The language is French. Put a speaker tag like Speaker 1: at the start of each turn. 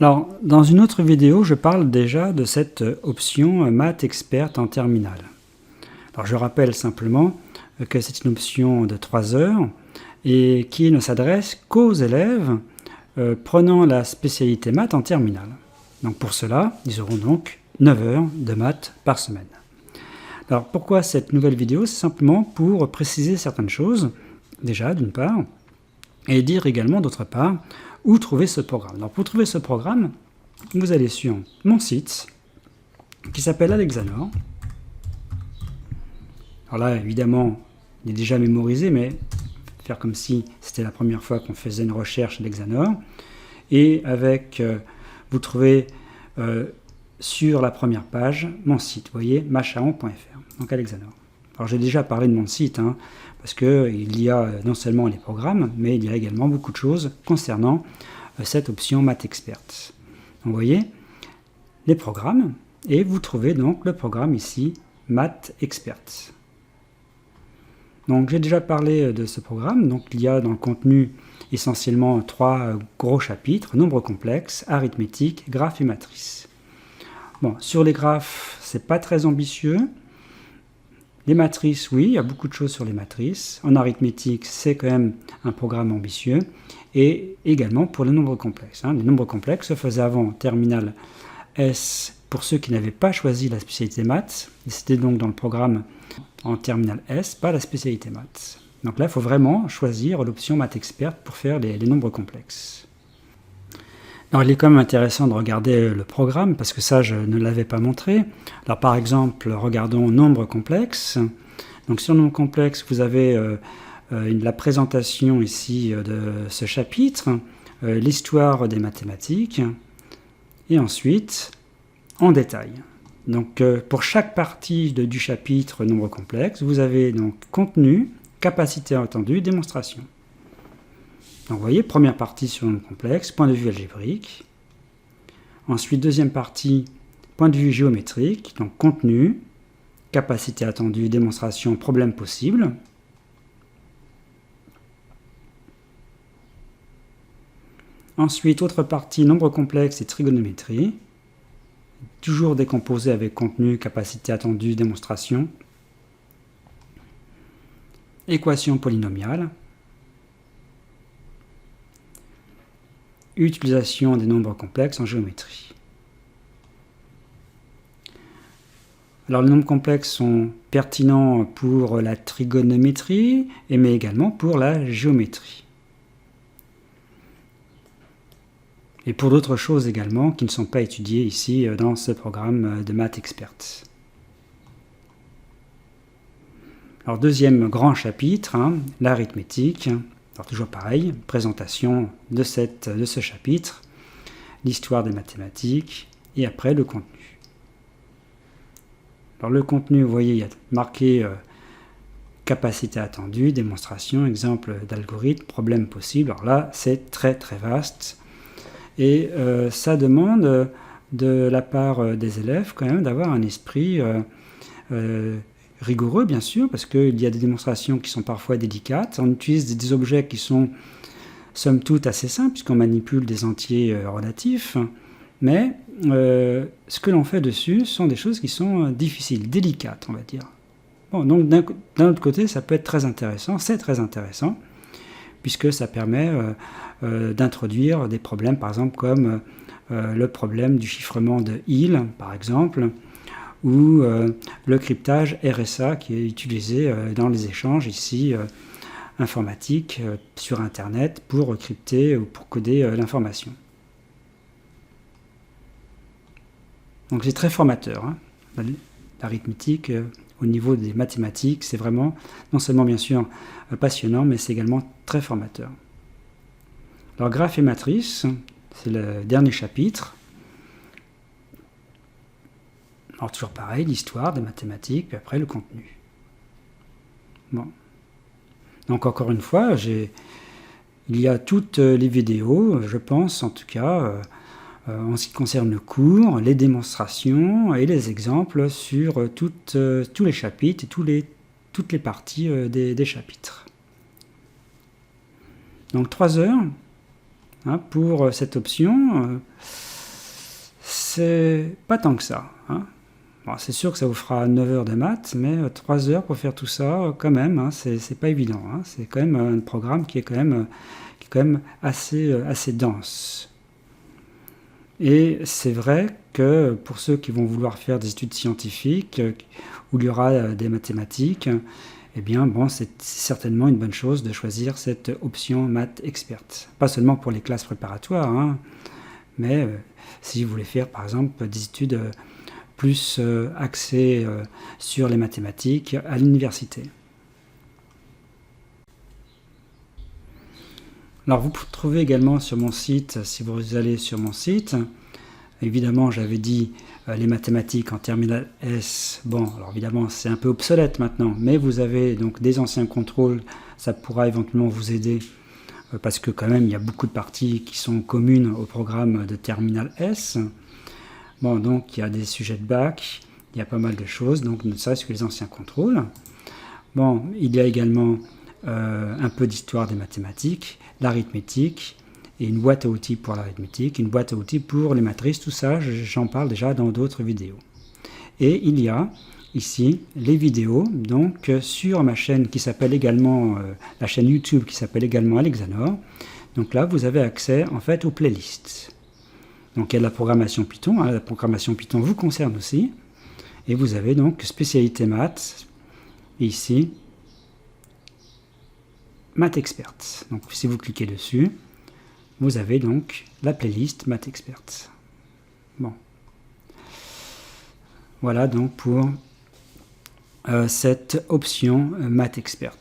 Speaker 1: Alors, dans une autre vidéo, je parle déjà de cette option Maths Expert en terminale. Alors, je rappelle simplement que c'est une option de 3 heures et qui ne s'adresse qu'aux élèves prenant la spécialité maths en terminale. Donc pour cela, ils auront donc 9 heures de maths par semaine. Alors pourquoi cette nouvelle vidéo? C'est simplement pour préciser certaines choses, déjà d'une part, et dire également d'autre part où trouver ce programme. Alors pour trouver ce programme, vous allez sur mon site qui s'appelle Alexanor. Alors là, évidemment, il est déjà mémorisé, mais faire comme si c'était la première fois qu'on faisait une recherche Alexanor. Et avec, vous trouvez sur la première page mon site, vous voyez, machaon.fr, donc Alexanor. Alors j'ai déjà parlé de mon site, parce qu'il y a non seulement les programmes, mais il y a également beaucoup de choses concernant cette option Maths Expert. Donc vous voyez, les programmes, et vous trouvez donc le programme ici, Maths Expert. Donc j'ai déjà parlé de ce programme, donc il y a dans le contenu essentiellement 3 gros chapitres, nombres complexes, arithmétique, graphes et matrices. Bon, sur les graphes, c'est pas très ambitieux. Les matrices, oui, il y a beaucoup de choses sur les matrices. En arithmétique, c'est quand même un programme ambitieux. Et également pour les nombres complexes. Les nombres complexes se faisaient avant terminale S pour ceux qui n'avaient pas choisi la spécialité maths. C'était donc dans le programme en terminale S, pas la spécialité maths. Donc là, il faut vraiment choisir l'option Maths Expert pour faire les nombres complexes. Alors, il est quand même intéressant de regarder le programme, parce que ça, je ne l'avais pas montré. Alors, par exemple, regardons nombres complexes. Donc, sur nombres complexes, vous avez la présentation ici de ce chapitre, l'histoire des mathématiques, et ensuite, en détail. Donc, pour chaque partie du chapitre nombres complexes, vous avez donc contenu, capacité attendue, démonstration. Donc vous voyez, première partie sur nombre complexe, point de vue algébrique. Ensuite, deuxième partie, point de vue géométrique, donc contenu, capacité attendue, démonstration, problème possible. Ensuite, autre partie, nombre complexe et trigonométrie. Toujours décomposé avec contenu, capacité attendue, démonstration. Équation polynomiale. Utilisation des nombres complexes en géométrie. Alors les nombres complexes sont pertinents pour la trigonométrie, mais également pour la géométrie. Et pour d'autres choses également qui ne sont pas étudiées ici dans ce programme de Maths Expert. Alors deuxième grand chapitre, l'arithmétique. Alors toujours pareil, présentation de ce chapitre, l'histoire des mathématiques, et après le contenu. Alors le contenu, vous voyez, il y a marqué capacité attendue, démonstration, exemple d'algorithme, problème possible. Alors là, c'est très très vaste, et ça demande de la part des élèves quand même d'avoir un esprit rigoureux, bien sûr, parce qu'il y a des démonstrations qui sont parfois délicates. On utilise des objets qui sont, somme toute, assez simples, puisqu'on manipule des entiers relatifs, mais ce que l'on fait dessus sont des choses qui sont difficiles, délicates, on va dire. Bon, donc d'un autre côté, ça peut être très intéressant, c'est très intéressant, puisque ça permet d'introduire des problèmes, par exemple, comme le problème du chiffrement de Hill, par exemple, ou le cryptage RSA qui est utilisé dans les échanges ici informatiques sur Internet pour crypter ou pour coder l'information. Donc c'est très formateur, l'arithmétique au niveau des mathématiques, c'est vraiment non seulement bien sûr passionnant, mais c'est également très formateur. Alors graphes et matrices, c'est le dernier chapitre. Alors toujours pareil, l'histoire des mathématiques, puis après le contenu. Bon. Donc encore une fois, il y a toutes les vidéos, je pense en tout cas, en ce qui concerne le cours, les démonstrations et les exemples sur tous les chapitres et toutes les parties des chapitres. Donc 3 heures, hein, pour cette option, c'est pas tant que ça. Hein. Bon, c'est sûr que ça vous fera 9 heures de maths, mais 3 heures pour faire tout ça, quand même, hein, c'est pas évident. Hein. C'est quand même un programme qui est quand même assez dense. Et c'est vrai que pour ceux qui vont vouloir faire des études scientifiques, où il y aura des mathématiques, eh bien, bon, c'est certainement une bonne chose de choisir cette option Maths Expert. Pas seulement pour les classes préparatoires, hein, mais si vous voulez faire, par exemple, des études plus axées sur les mathématiques à l'université. Alors, vous trouvez également sur mon site, si vous allez sur mon site, évidemment, j'avais dit les mathématiques en terminale S. Bon, alors évidemment, c'est un peu obsolète maintenant, mais vous avez donc des anciens contrôles, ça pourra éventuellement vous aider, parce que quand même, il y a beaucoup de parties qui sont communes au programme de terminale S. Bon, donc, il y a des sujets de bac, il y a pas mal de choses, donc ne serait-ce que les anciens contrôles. Bon, il y a également un peu d'histoire des mathématiques, l'arithmétique, et une boîte à outils pour l'arithmétique, une boîte à outils pour les matrices, tout ça, j'en parle déjà dans d'autres vidéos. Et il y a ici les vidéos, donc sur ma chaîne qui s'appelle également, la chaîne YouTube qui s'appelle également Alexanor. Donc là, vous avez accès en fait aux playlists. Donc il y a de la programmation Python, hein, la programmation Python vous concerne aussi. Et vous avez donc spécialité maths, et ici, Maths Expert. Donc si vous cliquez dessus, vous avez donc la playlist Maths Expert. Bon. Voilà donc pour cette option Maths Expert.